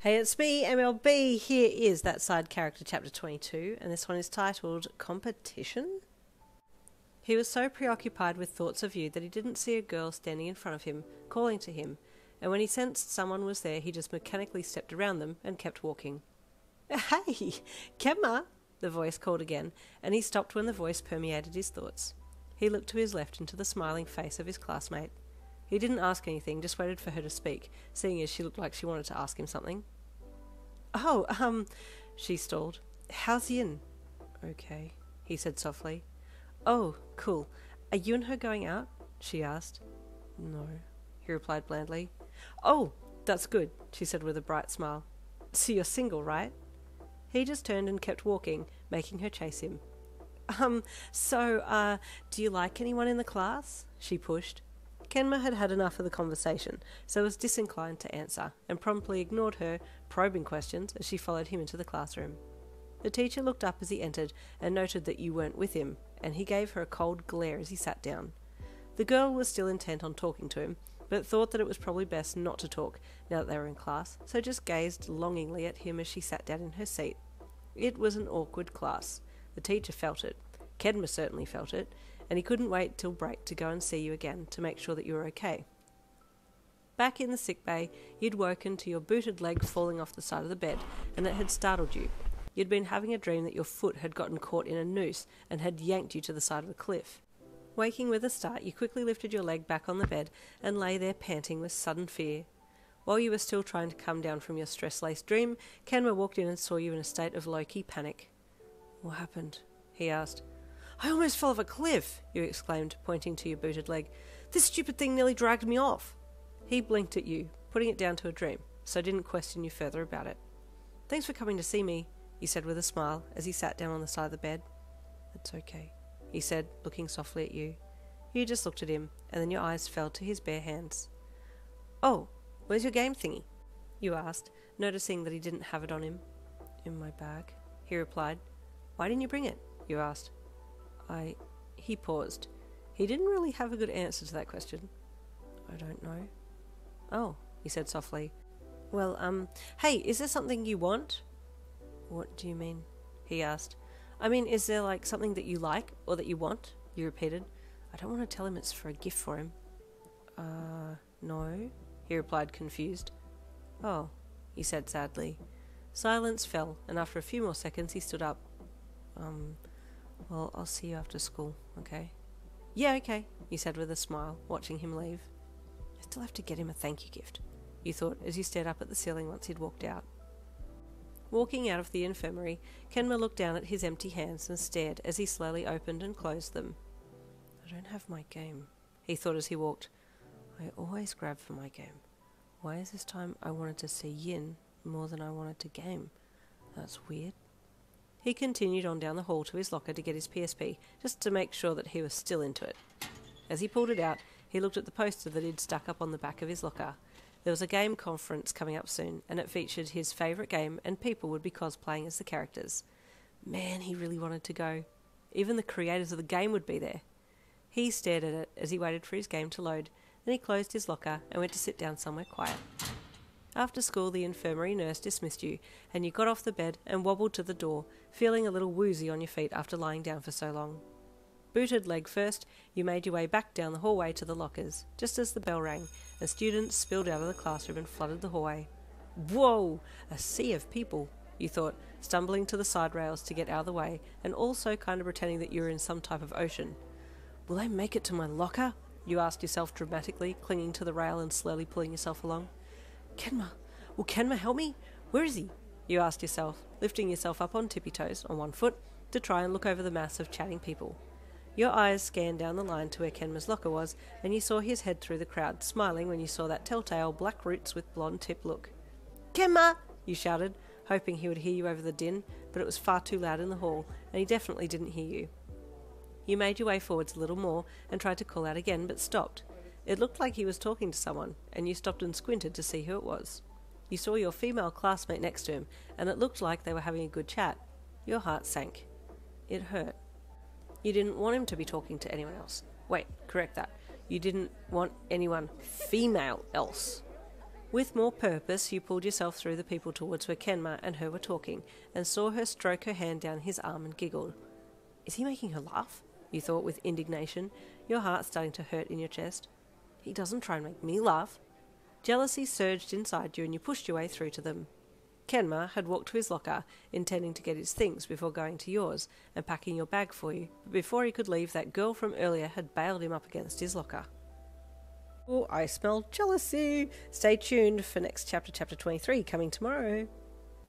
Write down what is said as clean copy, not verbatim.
Hey, it's me, MLB. Here is that side character, chapter 22, and this one is titled Competition? He was so preoccupied with thoughts of you that he didn't see a girl standing in front of him, calling to him, and when he sensed someone was there, he just mechanically stepped around them and kept walking. Hey, Kenma, the voice called again, and he stopped when the voice permeated his thoughts. He looked to his left into the smiling face of his classmate. He didn't ask anything, just waited for her to speak, seeing as she looked like she wanted to ask him something. Oh, she stalled. How's Yin? Okay, he said softly. Oh, cool. Are you and her going out? She asked. No, he replied blandly. Oh, that's good, she said with a bright smile. So you're single, right? He just turned and kept walking, making her chase him. Do you like anyone in the class? She pushed. Kenma had had enough of the conversation, so was disinclined to answer, and promptly ignored her probing questions as she followed him into the classroom. The teacher looked up as he entered and noted that you weren't with him, and he gave her a cold glare as he sat down. The girl was still intent on talking to him, but thought that it was probably best not to talk now that they were in class, so just gazed longingly at him as she sat down in her seat. It was an awkward class. The teacher felt it. Kenma certainly felt it, and he couldn't wait till break to go and see you again to make sure that you were okay. Back in the sick bay, you'd woken to your booted leg falling off the side of the bed, and it had startled you. You'd been having a dream that your foot had gotten caught in a noose and had yanked you to the side of a cliff. Waking with a start, you quickly lifted your leg back on the bed and lay there panting with sudden fear. While you were still trying to come down from your stress-laced dream, Kenma walked in and saw you in a state of low-key panic. What happened? He asked. I almost fell off a cliff, you exclaimed, pointing to your booted leg. This stupid thing nearly dragged me off. He blinked at you, putting it down to a dream, so didn't question you further about it. Thanks for coming to see me, you said with a smile as he sat down on the side of the bed. It's okay, he said, looking softly at you. You just looked at him, and then your eyes fell to his bare hands. Oh, where's your game thingy? You asked, noticing that he didn't have it on him. In my bag, he replied. Why didn't you bring it? You asked. He paused. He didn't really have a good answer to that question. I don't know. Oh, he said softly. Well, hey, is there something you want? What do you mean? He asked. I mean, is there something that you like or that you want? You repeated. I don't want to tell him it's for a gift for him. No, he replied, confused. Oh, he said sadly. Silence fell, and after a few more seconds he stood up. Well, I'll see you after school, okay? Yeah, okay, you said with a smile, watching him leave. I still have to get him a thank you gift, you thought as you stared up at the ceiling once he'd walked out. Walking out of the infirmary, Kenma looked down at his empty hands and stared as he slowly opened and closed them. I don't have my game, he thought as he walked. I always grab for my game. Why is this time I wanted to see Yin more than I wanted to game? That's weird. He continued on down the hall to his locker to get his PSP, just to make sure that he was still into it. As he pulled it out, he looked at the poster that he'd stuck up on the back of his locker. There was a game conference coming up soon, and it featured his favourite game, and people would be cosplaying as the characters. Man, he really wanted to go. Even the creators of the game would be there. He stared at it as he waited for his game to load, then he closed his locker and went to sit down somewhere quiet. After school, the infirmary nurse dismissed you, and you got off the bed and wobbled to the door, feeling a little woozy on your feet after lying down for so long. Booted leg first, you made your way back down the hallway to the lockers, just as the bell rang, and students spilled out of the classroom and flooded the hallway. Whoa! A sea of people, you thought, stumbling to the side rails to get out of the way, and also kind of pretending that you were in some type of ocean. Will I make it to my locker? You asked yourself dramatically, clinging to the rail and slowly pulling yourself along. Kenma, will Kenma help me? Where is he? You asked yourself, lifting yourself up on tippy toes on one foot to try and look over the mass of chatting people. Your eyes scanned down the line to where Kenma's locker was, and you saw his head through the crowd, smiling when you saw that telltale black roots with blonde tip look. Kenma! You shouted, hoping he would hear you over the din, but it was far too loud in the hall, and he definitely didn't hear you. You made your way forwards a little more and tried to call out again, but stopped. It looked like he was talking to someone, and you stopped and squinted to see who it was. You saw your female classmate next to him, and it looked like they were having a good chat. Your heart sank. It hurt. You didn't want him to be talking to anyone else. Wait, correct that. You didn't want anyone female else. With more purpose, you pulled yourself through the people towards where Kenma and her were talking, and saw her stroke her hand down his arm and giggled. Is he making her laugh? You thought with indignation, your heart starting to hurt in your chest. He doesn't try and make me laugh. Jealousy surged inside you and you pushed your way through to them. Kenma had walked to his locker, intending to get his things before going to yours and packing your bag for you, but before he could leave, that girl from earlier had bailed him up against his locker. Oh, I smell jealousy! Stay tuned for next chapter, chapter 23, coming tomorrow.